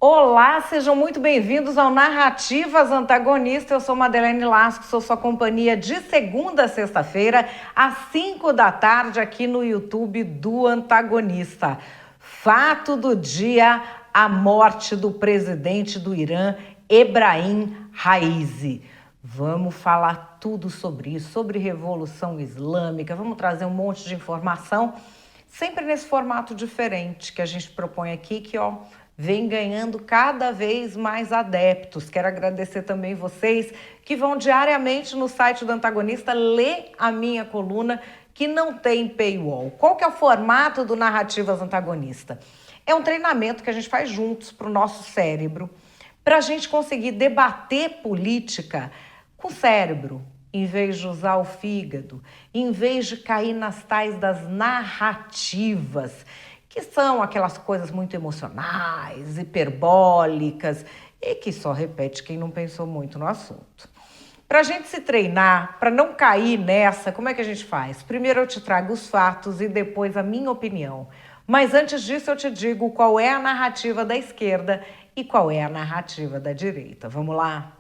Olá, sejam muito bem-vindos ao Narrativas Antagonistas. Eu sou Madeleine Lasco, sou sua companhia de segunda a sexta-feira, às 5 da tarde, aqui no YouTube do Antagonista. Fato do dia, a morte do presidente do Irã, Ebrahim Raisi. Vamos falar tudo sobre isso, sobre Revolução Islâmica, vamos trazer um monte de informação, sempre nesse formato diferente que a gente propõe aqui, que vem ganhando cada vez mais adeptos. Quero agradecer também vocês que vão diariamente no site do Antagonista ler a minha coluna, que não tem paywall. Qual que é o formato do Narrativas Antagonista? É um treinamento que a gente faz juntos para o nosso cérebro, para a gente conseguir debater política com o cérebro, em vez de usar o fígado, em vez de cair nas tais das narrativas, que são aquelas coisas muito emocionais, hiperbólicas, e que só repete quem não pensou muito no assunto. Para a gente se treinar, para não cair nessa, como é que a gente faz? Primeiro eu te trago os fatos e depois a minha opinião. Mas antes disso eu te digo qual é a narrativa da esquerda e qual é a narrativa da direita. Vamos lá?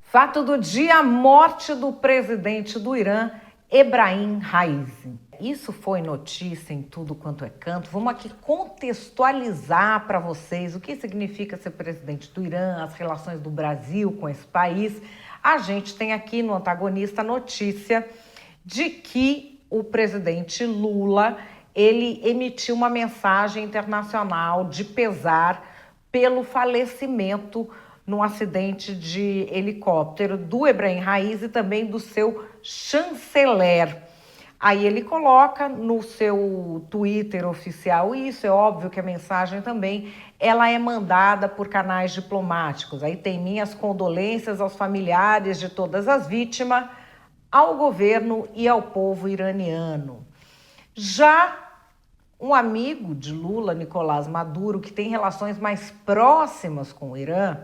Fato do dia, a morte do presidente do Irã, Ebrahim Raisi. Isso foi notícia em tudo quanto é canto. Vamos aqui contextualizar para vocês o que significa ser presidente do Irã, as relações do Brasil com esse país. A gente tem aqui no Antagonista a notícia de que o presidente Lula, ele emitiu uma mensagem internacional de pesar pelo falecimento num acidente de helicóptero do Ebrahim Raisi e também do seu chanceler. Aí ele coloca no seu Twitter oficial isso, é óbvio que a mensagem também ela é mandada por canais diplomáticos. Aí tem minhas condolências aos familiares de todas as vítimas, ao governo e ao povo iraniano. Já um amigo de Lula, Nicolás Maduro, que tem relações mais próximas com o Irã,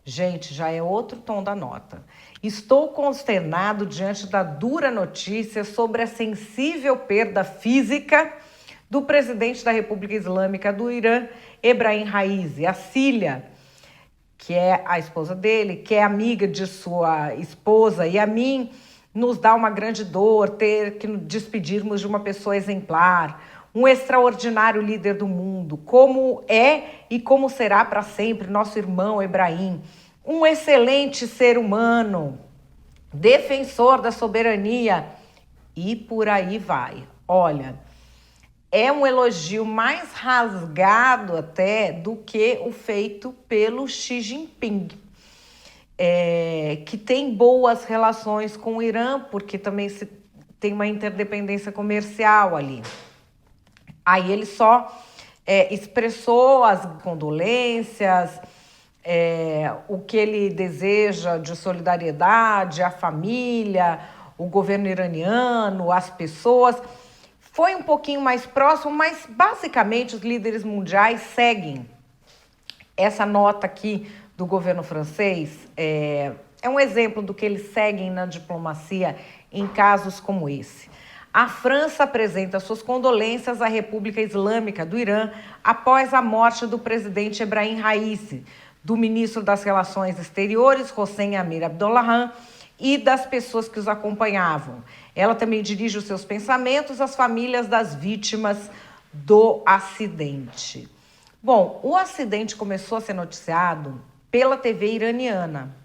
gente, já é outro tom da nota. Estou consternado diante da dura notícia sobre a sensível perda física do presidente da República Islâmica do Irã, Ebrahim Raisi, a Cília, que é a esposa dele, que é amiga de sua esposa, e a mim nos dá uma grande dor ter que nos despedirmos de uma pessoa exemplar, um extraordinário líder do mundo, como é e como será para sempre nosso irmão Ebrahim, um excelente ser humano, defensor da soberania, e por aí vai. Olha, é um elogio mais rasgado até do que o feito pelo Xi Jinping, que tem boas relações com o Irã, porque também tem uma interdependência comercial ali. Aí ele só expressou as condolências, o que ele deseja de solidariedade à família, o governo iraniano, as pessoas. Foi um pouquinho mais próximo, mas basicamente os líderes mundiais seguem essa nota aqui do governo francês. É um exemplo do que eles seguem na diplomacia em casos como esse. A França apresenta suas condolências à República Islâmica do Irã após a morte do presidente Ebrahim Raisi, do ministro das Relações Exteriores, Hossein Amir Abdollahian, e das pessoas que os acompanhavam. Ela também dirige os seus pensamentos às famílias das vítimas do acidente. Bom, o acidente começou a ser noticiado pela TV iraniana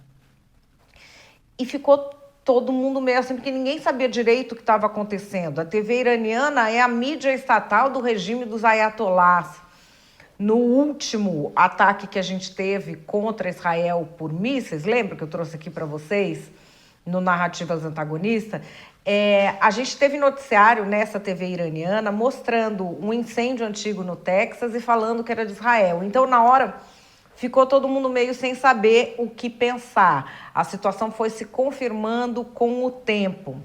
e ficou todo mundo meio assim, porque ninguém sabia direito o que estava acontecendo. A TV iraniana é a mídia estatal do regime dos ayatollahs. No último ataque que a gente teve contra Israel por mísseis, lembra que eu trouxe aqui para vocês no Narrativas Antagonista? A gente teve noticiário nessa TV iraniana mostrando um incêndio antigo no Texas e falando que era de Israel. Então, na hora, ficou todo mundo meio sem saber o que pensar. A situação foi se confirmando com o tempo.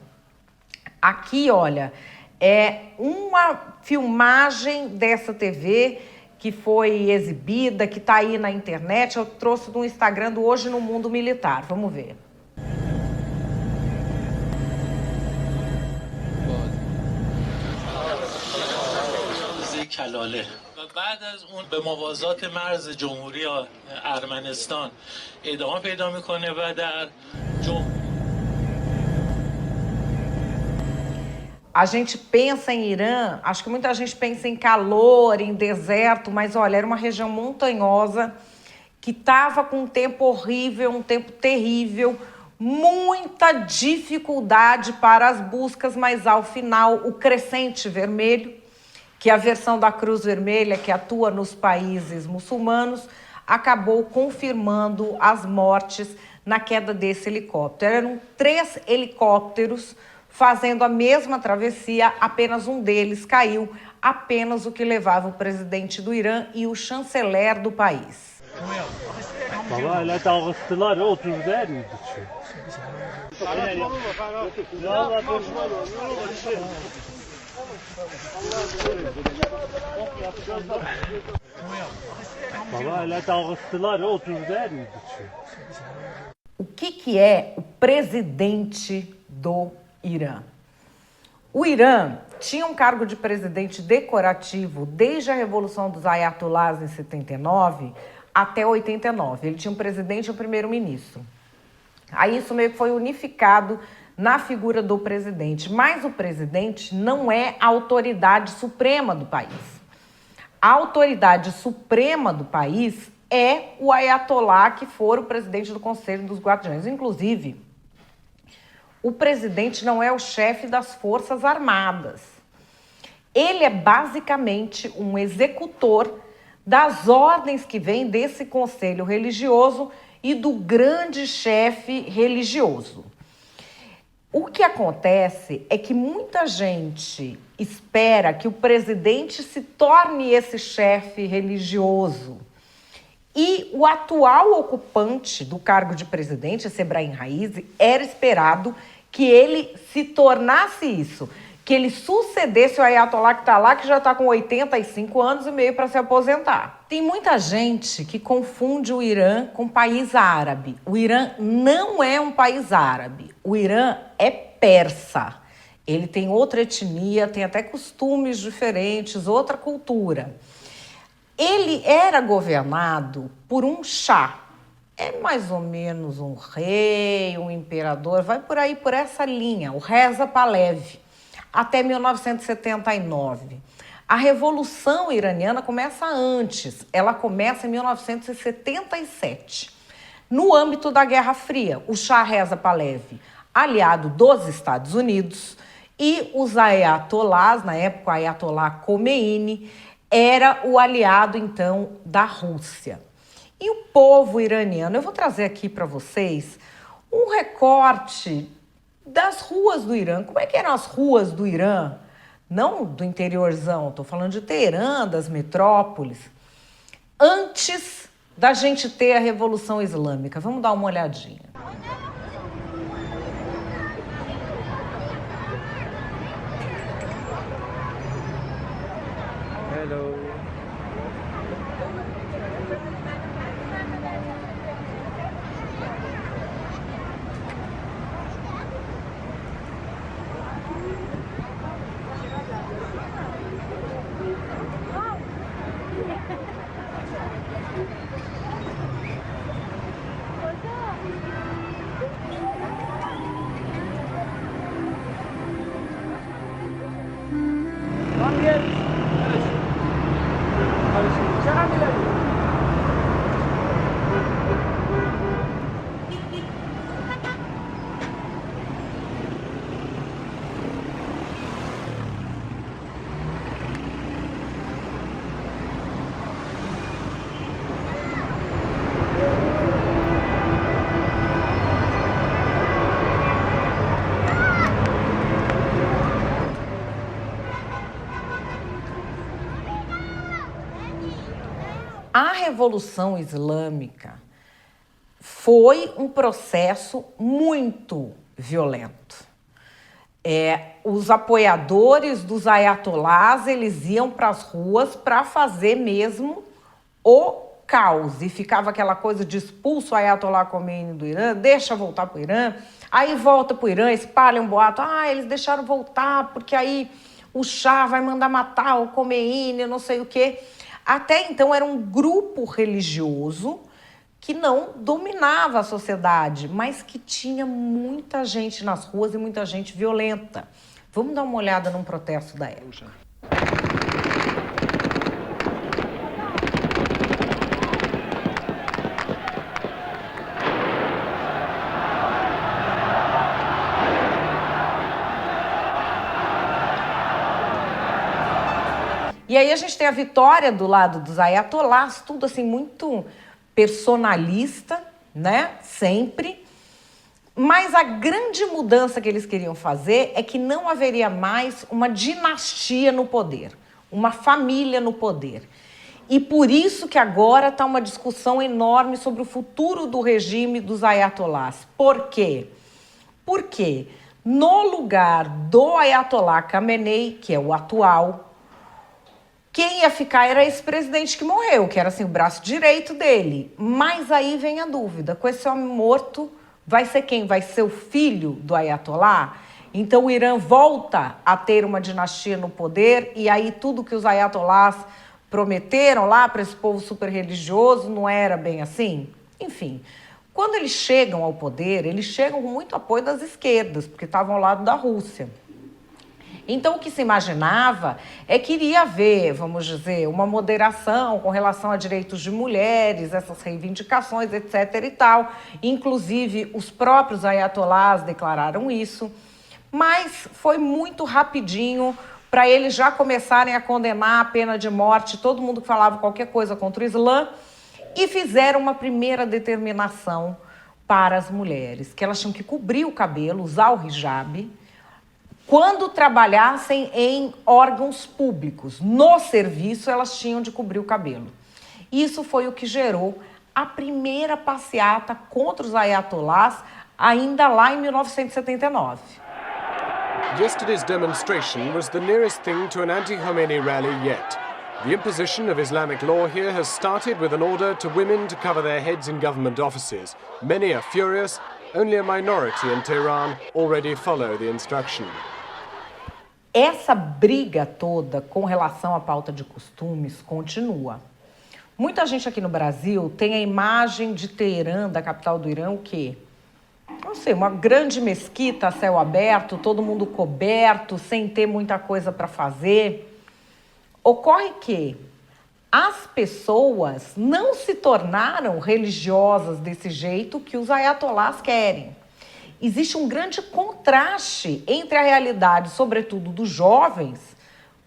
Aqui, olha, é uma filmagem dessa TV que foi exibida, que está aí na internet. Eu trouxe do Instagram do Hoje no Mundo Militar. Vamos ver. کلاله و بعد از اون به موازات مرز جمهوری ارمنستان ادامه پیدا میکنه و در A gente pensa em Irã, acho que muita gente pensa em calor, em deserto, mas olha, era uma região montanhosa que estava com um tempo horrível, um tempo terrível, muita dificuldade para as buscas, mas ao final o Crescente Vermelho, que é a versão da Cruz Vermelha que atua nos países muçulmanos, acabou confirmando as mortes na queda desse helicóptero. Eram 3 helicópteros fazendo a mesma travessia, apenas um deles caiu, apenas o que levava o presidente do Irã e o chanceler do país. O que é o presidente do Irã? O Irã tinha um cargo de presidente decorativo desde a Revolução dos Ayatollahs em 79 até 89. Ele tinha um presidente e um primeiro-ministro. Aí isso meio que foi unificado na figura do presidente. Mas o presidente não é a autoridade suprema do país. A autoridade suprema do país é o Ayatollah, que for o presidente do Conselho dos Guardiões. Inclusive, o presidente não é o chefe das Forças Armadas. Ele é basicamente um executor das ordens que vêm desse conselho religioso e do grande chefe religioso. O que acontece é que muita gente espera que o presidente se torne esse chefe religioso. E o atual ocupante do cargo de presidente, esse Ebrahim Raisi, era esperado que ele se tornasse isso, que ele sucedesse o Ayatollah que está lá, que já está com 85 anos e meio para se aposentar. Tem muita gente que confunde o Irã com país árabe. O Irã não é um país árabe. O Irã é persa. Ele tem outra etnia, tem até costumes diferentes, outra cultura. Ele era governado por um chá. É mais ou menos um rei, um imperador, vai por aí, por essa linha, o Reza Pahlavi, até 1979. A Revolução Iraniana começa antes, ela começa em 1977. No âmbito da Guerra Fria, o Shah Reza Pahlavi, aliado dos Estados Unidos, e os ayatollahs, na época o Ayatollah Khomeini, era o aliado, então, da Rússia. E o povo iraniano, eu vou trazer aqui para vocês um recorte das ruas do Irã. Como é que eram as ruas do Irã? Não do interiorzão, estou falando de Teherã, das metrópoles. Antes da gente ter a Revolução Islâmica. Vamos dar uma olhadinha. Hello. A Revolução Islâmica foi um processo muito violento. Os apoiadores dos ayatollahs, eles iam para as ruas para fazer mesmo o caos. E ficava aquela coisa de expulso o Ayatollah Khomeini do Irã, deixa voltar para o Irã, aí volta para o Irã, espalha um boato, eles deixaram voltar porque aí o Shah vai mandar matar o Khomeini, não sei o quê. Até então era um grupo religioso que não dominava a sociedade, mas que tinha muita gente nas ruas e muita gente violenta. Vamos dar uma olhada num protesto da época. E aí a gente tem a vitória do lado dos ayatolás, tudo assim muito personalista, né? Sempre. Mas a grande mudança que eles queriam fazer é que não haveria mais uma dinastia no poder, uma família no poder. E por isso que agora está uma discussão enorme sobre o futuro do regime dos ayatolás. Por quê? Porque no lugar do Ayatollah Khamenei, que é o atual, quem ia ficar era esse presidente que morreu, que era assim, o braço direito dele. Mas aí vem a dúvida, com esse homem morto, vai ser quem? Vai ser o filho do Ayatollah? Então o Irã volta a ter uma dinastia no poder e aí tudo que os ayatollahs prometeram lá para esse povo super religioso não era bem assim? Enfim, quando eles chegam ao poder, eles chegam com muito apoio das esquerdas, porque estavam ao lado da Rússia. Então, o que se imaginava é que iria haver, vamos dizer, uma moderação com relação a direitos de mulheres, essas reivindicações, etc. e tal. Inclusive, os próprios ayatolás declararam isso. Mas foi muito rapidinho para eles já começarem a condenar a pena de morte todo mundo que falava qualquer coisa contra o Islã e fizeram uma primeira determinação para as mulheres, que elas tinham que cobrir o cabelo, usar o hijab, quando trabalhassem em órgãos públicos. No serviço, elas tinham de cobrir o cabelo. Isso foi o que gerou a primeira passeata contra os ayatolás, ainda lá em 1979. Yesterday's demonstration was the nearest thing to an anti-Khomeini rally yet. The imposition of Islamic law here has started with an order to women to cover their heads in government offices. Many are furious. Only a minority in Tehran already follow the instruction. Essa briga toda com relação à pauta de costumes continua. Muita gente aqui no Brasil tem a imagem de Teherã, da capital do Irã, o quê? Não sei, uma grande mesquita a céu aberto, todo mundo coberto, sem ter muita coisa para fazer. Ocorre que as pessoas não se tornaram religiosas desse jeito que os ayatolás querem. Existe um grande contraste entre a realidade, sobretudo dos jovens,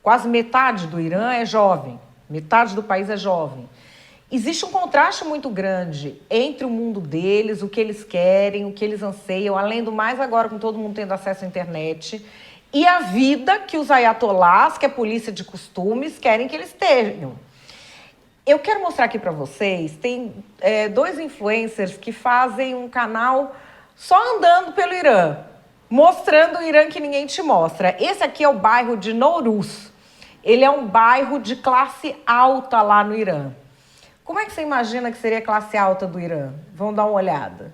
quase metade do Irã é jovem, metade do país é jovem. Existe um contraste muito grande entre o mundo deles, o que eles querem, o que eles anseiam, além do mais agora com todo mundo tendo acesso à internet, e a vida que os ayatolás, que a polícia de costumes, querem que eles tenham. Eu quero mostrar aqui para vocês, tem dois influencers que fazem um canal só andando pelo Irã, mostrando o Irã que ninguém te mostra. Esse aqui é o bairro de Nouruz. Ele é um bairro de classe alta lá no Irã. Como é que você imagina que seria a classe alta do Irã? Vamos dar uma olhada.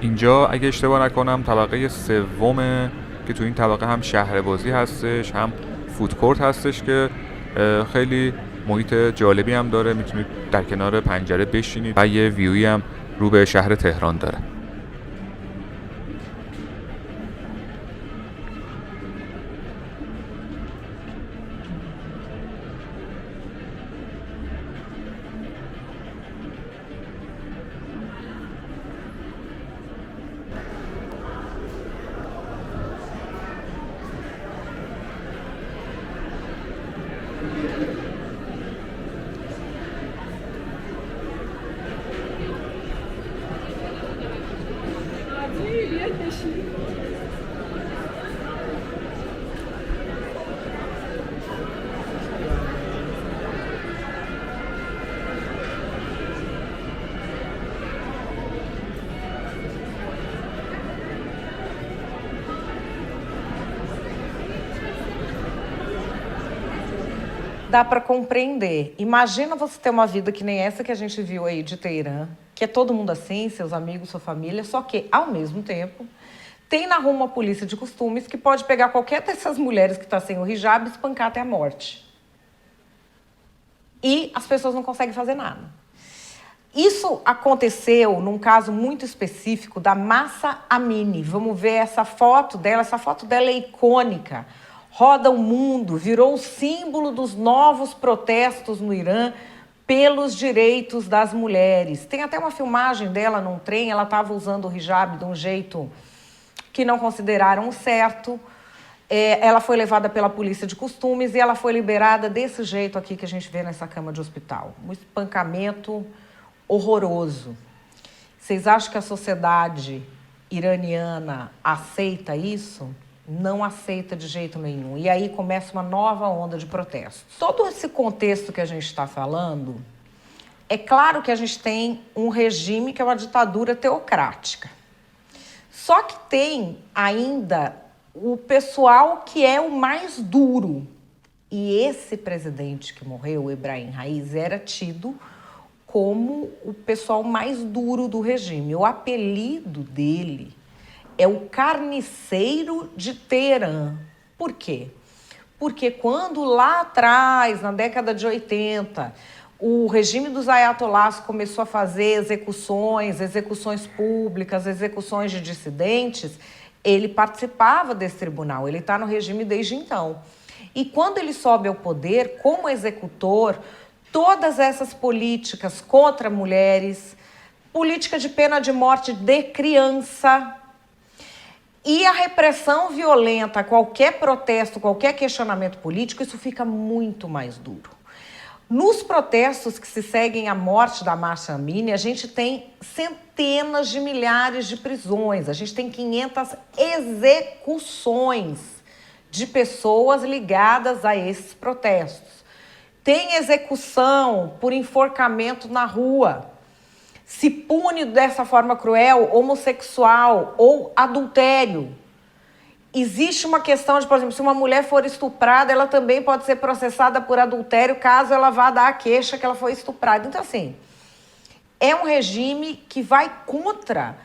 اینجا اگه اشتباه نکنم طبقه سومه که تو این طبقه هم شهربازی هستش، هم فودکورت هستش که خیلی محیط جالبی هم داره، میتونید در کنار پنجره بشینید و یه ویوی هم رو به شهر تهران داره. Dá para compreender. Imagina você ter uma vida que nem essa que a gente viu aí de Teherã, que é todo mundo assim, seus amigos, sua família, só que, ao mesmo tempo, Tem na rua uma polícia de costumes que pode pegar qualquer dessas mulheres que está sem o hijab e espancar até a morte. E as pessoas não conseguem fazer nada. Isso aconteceu num caso muito específico da Mahsa Amini. Vamos ver essa foto dela. Essa foto dela é icônica. Roda o mundo, virou o símbolo dos novos protestos no Irã pelos direitos das mulheres. Tem até uma filmagem dela num trem, ela estava usando o hijab de um jeito que não consideraram certo. Ela foi levada pela polícia de costumes e ela foi liberada desse jeito aqui que a gente vê nessa cama de hospital. Um espancamento horroroso. Vocês acham que a sociedade iraniana aceita isso? Não aceita de jeito nenhum. E aí começa uma nova onda de protestos. Todo esse contexto que a gente está falando, é claro que a gente tem um regime que é uma ditadura teocrática. Só que tem ainda o pessoal que é o mais duro. E esse presidente que morreu, o Ebrahim Raisi, era tido como o pessoal mais duro do regime. O apelido dele é o Carniceiro de Teherã. Por quê? Porque quando lá atrás, na década de 80, o regime dos ayatollahs começou a fazer execuções públicas, execuções de dissidentes, ele participava desse tribunal, ele está no regime desde então. E quando ele sobe ao poder, como executor, todas essas políticas contra mulheres, política de pena de morte de criança e a repressão violenta a qualquer protesto, qualquer questionamento político, isso fica muito mais duro. Nos protestos que se seguem à morte da Mahsa Amini, a gente tem centenas de milhares de prisões, a gente tem 500 execuções de pessoas ligadas a esses protestos. Tem execução por enforcamento na rua. Se pune dessa forma cruel homossexual ou adultério. Existe uma questão de, por exemplo, se uma mulher for estuprada, ela também pode ser processada por adultério caso ela vá dar a queixa que ela foi estuprada. Então, assim, é um regime que vai contra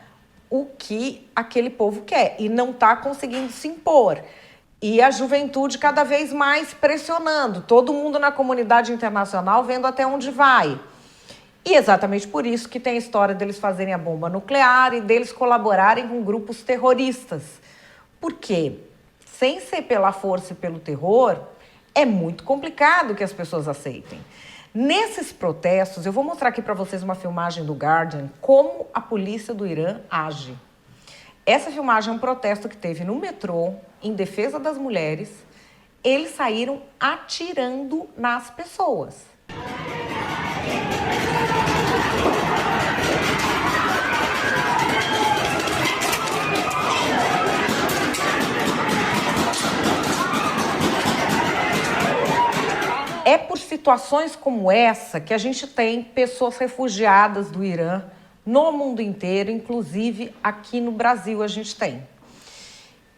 o que aquele povo quer e não está conseguindo se impor. E a juventude cada vez mais pressionando, todo mundo na comunidade internacional vendo até onde vai. E exatamente por isso que tem a história deles fazerem a bomba nuclear e deles colaborarem com grupos terroristas. Porque, sem ser pela força e pelo terror, é muito complicado que as pessoas aceitem. Nesses protestos, eu vou mostrar aqui para vocês uma filmagem do Guardian, como a polícia do Irã age. Essa filmagem é um protesto que teve no metrô, em defesa das mulheres. Eles saíram atirando nas pessoas. É por situações como essa que a gente tem pessoas refugiadas do Irã no mundo inteiro, inclusive aqui no Brasil a gente tem.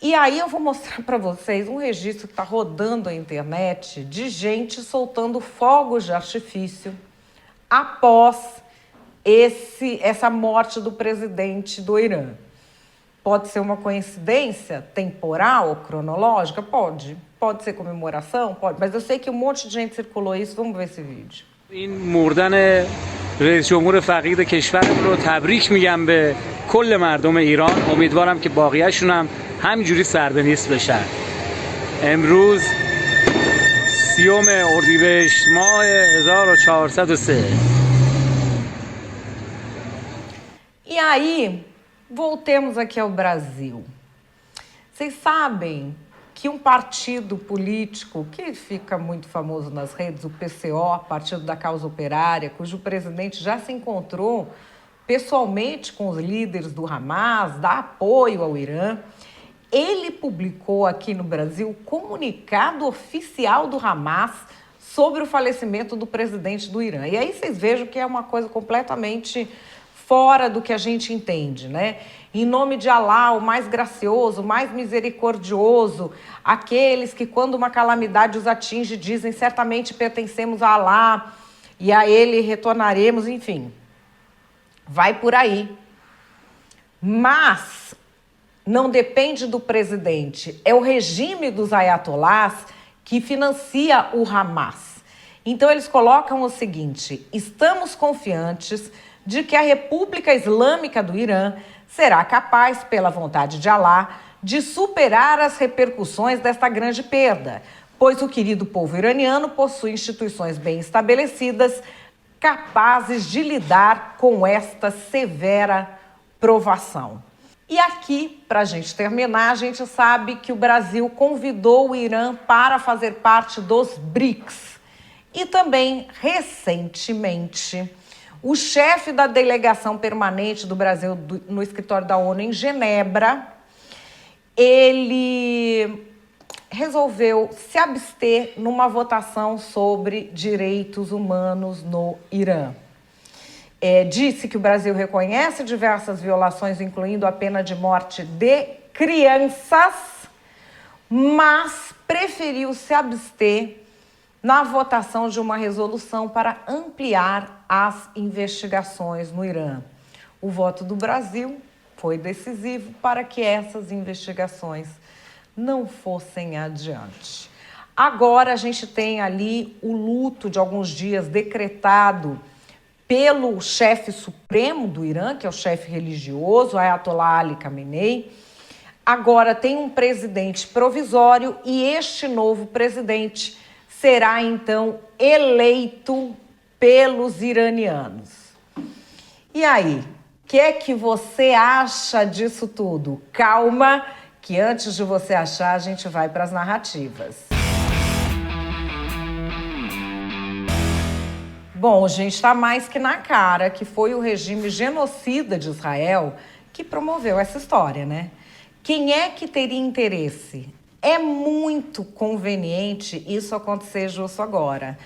E aí eu vou mostrar para vocês um registro que está rodando a internet de gente soltando fogos de artifício após essa morte do presidente do Irã. Pode ser uma coincidência temporal ou cronológica? Pode. Pode ser comemoração? Pode. Mas eu sei que um monte de gente circulou isso. Vamos ver esse vídeo. این مردن رئیس جمهور فقید کشورمون رو تبریک میگم به کل مردم ایران. امیدوارم که باقیه‌شون هم همینجوری سر به نیست بشن. امروز 30 اردیبهشت ماه 1403. E aí, voltemos aqui ao Brasil. Vocês sabem que um partido político que fica muito famoso nas redes, o PCO, Partido da Causa Operária, cujo presidente já se encontrou pessoalmente com os líderes do Hamas, dá apoio ao Irã, ele publicou aqui no Brasil comunicado oficial do Hamas sobre o falecimento do presidente do Irã. E aí vocês vejam que é uma coisa completamente fora do que a gente entende, né? Em nome de Alá, o mais gracioso, o mais misericordioso, aqueles que quando uma calamidade os atinge dizem certamente pertencemos a Alá e a ele retornaremos, enfim. Vai por aí. Mas não depende do presidente, é o regime dos ayatolás que financia o Hamas. Então eles colocam o seguinte: estamos confiantes de que a República Islâmica do Irã será capaz, pela vontade de Alá, de superar as repercussões desta grande perda, pois o querido povo iraniano possui instituições bem estabelecidas, capazes de lidar com esta severa provação. E aqui, para a gente terminar, a gente sabe que o Brasil convidou o Irã para fazer parte dos BRICS. E também, recentemente, o chefe da delegação permanente do Brasil no escritório da ONU em Genebra, ele resolveu se abster numa votação sobre direitos humanos no Irã. Disse que o Brasil reconhece diversas violações, incluindo a pena de morte de crianças, mas preferiu se abster na votação de uma resolução para ampliar as investigações no Irã. O voto do Brasil foi decisivo para que essas investigações não fossem adiante. Agora a gente tem ali o luto de alguns dias decretado pelo chefe supremo do Irã, que é o chefe religioso, Ayatollah Ali Khamenei. Agora tem um presidente provisório e este novo presidente será, então, eleito pelos iranianos. E aí, o que é que você acha disso tudo? Calma, que antes de você achar, a gente vai para as narrativas. Bom, gente, está mais que na cara que foi o regime genocida de Israel que promoveu essa história, né? Quem é que teria interesse? É muito conveniente isso acontecer justo agora.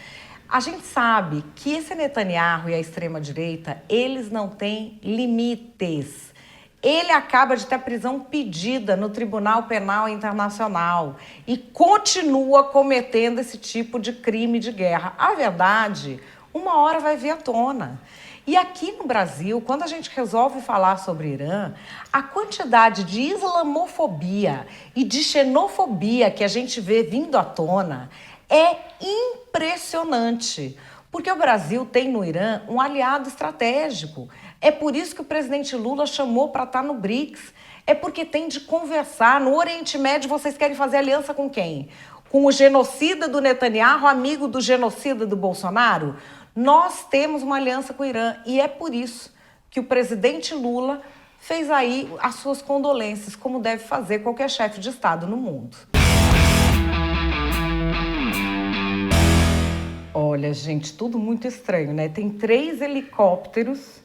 A gente sabe que esse Netanyahu e a extrema-direita, eles não têm limites. Ele acaba de ter a prisão pedida no Tribunal Penal Internacional e continua cometendo esse tipo de crime de guerra. A verdade, uma hora vai vir à tona. E aqui no Brasil, quando a gente resolve falar sobre Irã, a quantidade de islamofobia e de xenofobia que a gente vê vindo à tona é impressionante. Porque o Brasil tem no Irã um aliado estratégico. É por isso que o presidente Lula chamou para estar no BRICS. É porque tem de conversar. No Oriente Médio, vocês querem fazer aliança com quem? Com o genocida do Netanyahu, amigo do genocida do Bolsonaro? Nós temos uma aliança com o Irã e é por isso que o presidente Lula fez aí as suas condolências, como deve fazer qualquer chefe de Estado no mundo. Olha, gente, tudo muito estranho, né? Tem 3 helicópteros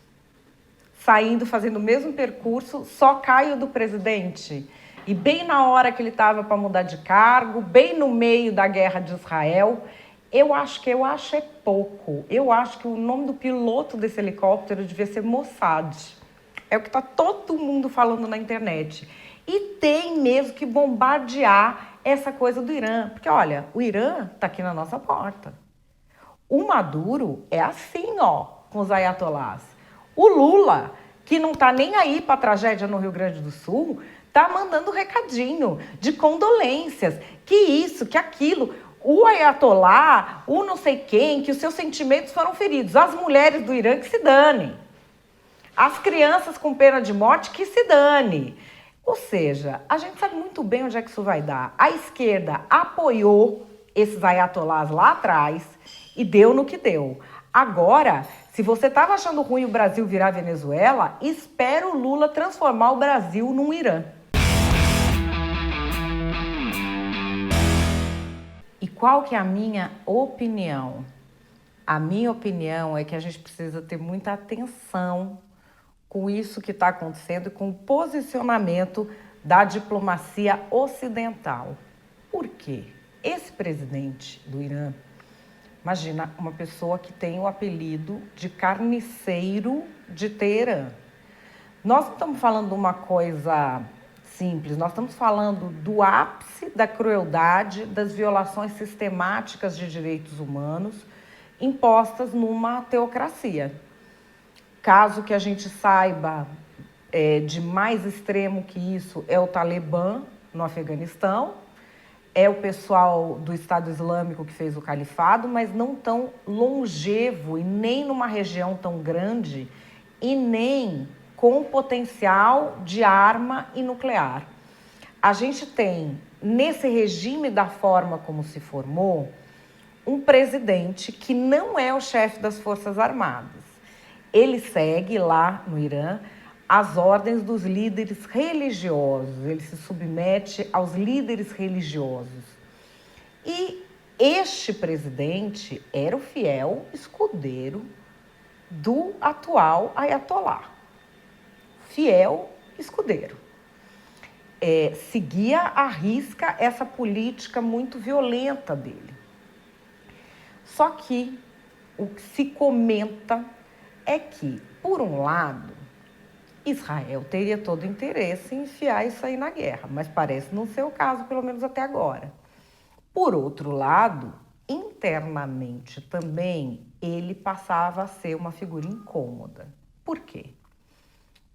saindo, fazendo o mesmo percurso, só cai o do presidente. E bem na hora que ele estava para mudar de cargo, bem no meio da guerra de Israel. Eu acho é pouco. Eu acho que o nome do piloto desse helicóptero devia ser Mossad. É o que está todo mundo falando na internet. E tem mesmo que bombardear essa coisa do Irã. Porque, olha, o Irã está aqui na nossa porta. O Maduro é assim, ó, com os ayatolás. O Lula, que não está nem aí para a tragédia no Rio Grande do Sul, está mandando recadinho de condolências. Que isso, que aquilo. O ayatolá, o não sei quem, que os seus sentimentos foram feridos. As mulheres do Irã que se danem. As crianças com pena de morte que se dane. Ou seja, a gente sabe muito bem onde é que isso vai dar. A esquerda apoiou esses ayatolás lá atrás e deu no que deu. Agora, se você estava achando ruim o Brasil virar Venezuela, espera o Lula transformar o Brasil num Irã. E qual que é a minha opinião? A minha opinião é que a gente precisa ter muita atenção com isso que está acontecendo e com o posicionamento da diplomacia ocidental. Por quê? Esse presidente do Irã, imagina uma pessoa que tem o apelido de carniceiro de Teherã. Nós não estamos falando de uma coisa simples, nós estamos falando do ápice da crueldade, das violações sistemáticas de direitos humanos impostas numa teocracia. Caso que a gente saiba, de mais extremo que isso é o Talibã no Afeganistão, é o pessoal do Estado Islâmico que fez o califado, mas não tão longevo e nem numa região tão grande e nem com potencial de arma e nuclear. A gente tem, nesse regime da forma como se formou, um presidente que não é o chefe das Forças Armadas. Ele segue lá no Irã as ordens dos líderes religiosos, ele se submete aos líderes religiosos. E este presidente era o fiel escudeiro do atual Ayatollah. Fiel escudeiro. Seguia à risca essa política muito violenta dele. Só que o que se comenta é que, por um lado, Israel teria todo o interesse em enfiar isso aí na guerra, mas parece não ser o caso, pelo menos até agora. Por outro lado, internamente também, ele passava a ser uma figura incômoda. Por quê?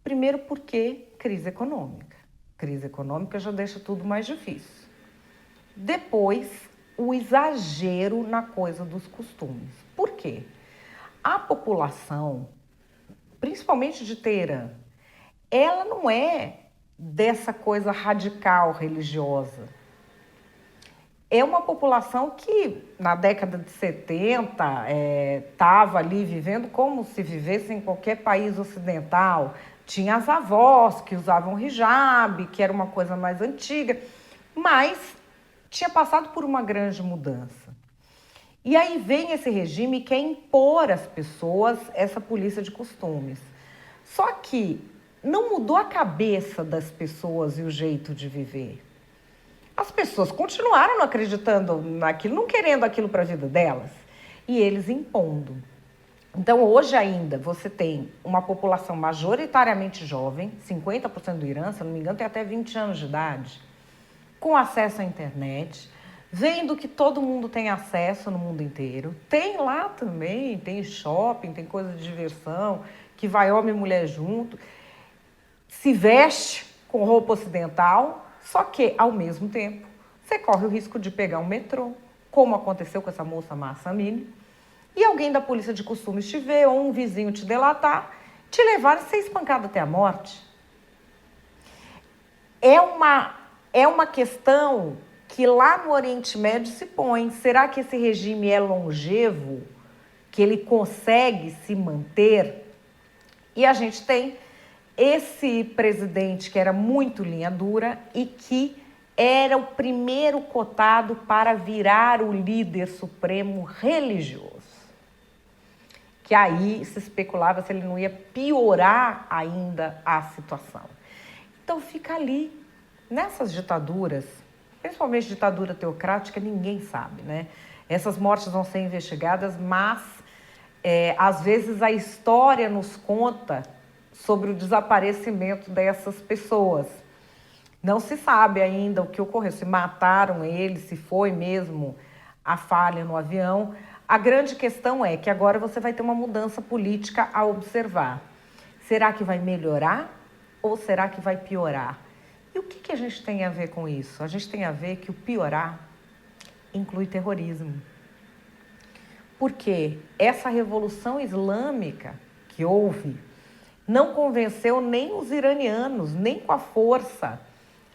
Primeiro porque crise econômica. Crise econômica já deixa tudo mais difícil. Depois, o exagero na coisa dos costumes. Por quê? A população, principalmente de Teherã, ela não é dessa coisa radical religiosa. É uma população que, na década de 70, estava ali vivendo como se vivesse em qualquer país ocidental. Tinha as avós que usavam hijab, que era uma coisa mais antiga, mas tinha passado por uma grande mudança. E aí vem esse regime e quer impor às pessoas essa polícia de costumes. Só que não mudou a cabeça das pessoas e o jeito de viver. As pessoas continuaram não acreditando naquilo, não querendo aquilo para a vida delas, e eles impondo. Então, hoje ainda, você tem uma população majoritariamente jovem, 50% do Irã, se eu não me engano, tem até 20 anos de idade, com acesso à internet, vendo que todo mundo tem acesso no mundo inteiro. Tem lá também, tem shopping, tem coisa de diversão, que vai homem e mulher junto, se veste com roupa ocidental, só que, ao mesmo tempo, você corre o risco de pegar um metrô, como aconteceu com essa moça Mahsa Amini, e alguém da polícia de costumes te ver, ou um vizinho te delatar, te levar e ser espancado até a morte. É uma questão que lá no Oriente Médio se põe. Será que esse regime é longevo? Que ele consegue se manter? E a gente tem esse presidente que era muito linha dura e que era o primeiro cotado para virar o líder supremo religioso. Que aí se especulava se ele não ia piorar ainda a situação. Então fica ali, nessas ditaduras, principalmente ditadura teocrática, ninguém sabe, né? Essas mortes vão ser investigadas, mas às vezes a história nos conta sobre o desaparecimento dessas pessoas. Não se sabe ainda o que ocorreu, se mataram ele, se foi mesmo a falha no avião. A grande questão é que agora você vai ter uma mudança política a observar. Será que vai melhorar ou será que vai piorar? E o que a gente tem a ver com isso? A gente tem a ver que o piorar inclui terrorismo. Porque essa revolução islâmica que houve não convenceu nem os iranianos, nem com a força,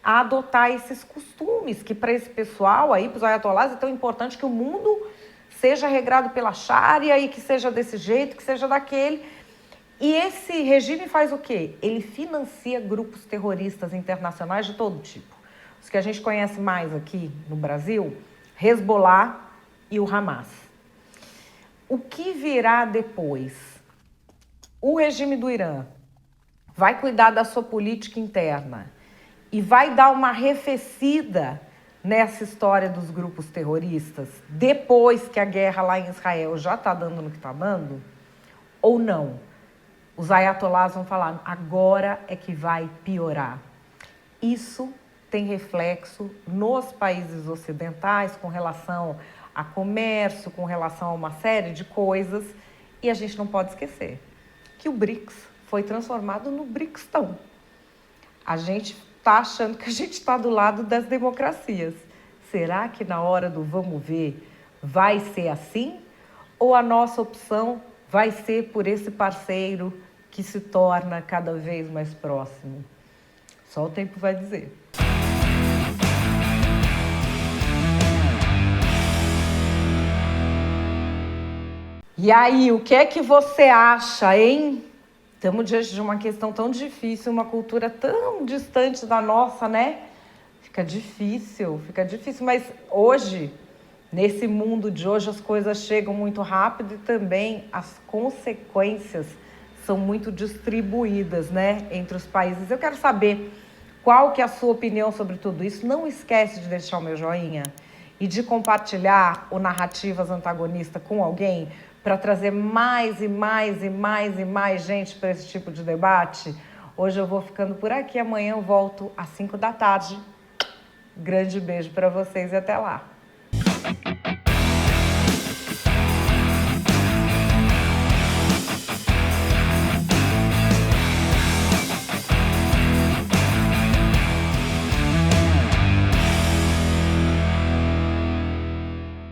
a adotar esses costumes, que para esse pessoal aí, para os ayatollahs, é tão importante que o mundo seja regrado pela Sharia e que seja desse jeito, que seja daquele. E esse regime faz o quê? Ele financia grupos terroristas internacionais de todo tipo. Os que a gente conhece mais aqui no Brasil, Hezbollah e o Hamas. O que virá depois? O regime do Irã vai cuidar da sua política interna e vai dar uma arrefecida nessa história dos grupos terroristas, depois que a guerra lá em Israel já está dando no que está dando, ou não? Os ayatollahs vão falar, agora é que vai piorar. Isso tem reflexo nos países ocidentais com relação a comércio, com relação a uma série de coisas, e a gente não pode esquecer que o BRICS foi transformado no BRICStão. A gente está achando que a gente está do lado das democracias. Será que na hora do vamos ver vai ser assim? Ou a nossa opção vai ser por esse parceiro que se torna cada vez mais próximo? Só o tempo vai dizer. E aí, o que é que você acha, hein? Estamos diante de uma questão tão difícil, uma cultura tão distante da nossa, né? Fica difícil, mas hoje, nesse mundo de hoje, as coisas chegam muito rápido e também as consequências são muito distribuídas, né, entre os países. Eu quero saber qual que é a sua opinião sobre tudo isso. Não esquece de deixar o meu joinha e de compartilhar o Narrativas Antagonista com alguém para trazer mais e mais gente para esse tipo de debate. Hoje eu vou ficando por aqui, amanhã eu volto às 5 da tarde. Grande beijo para vocês e até lá.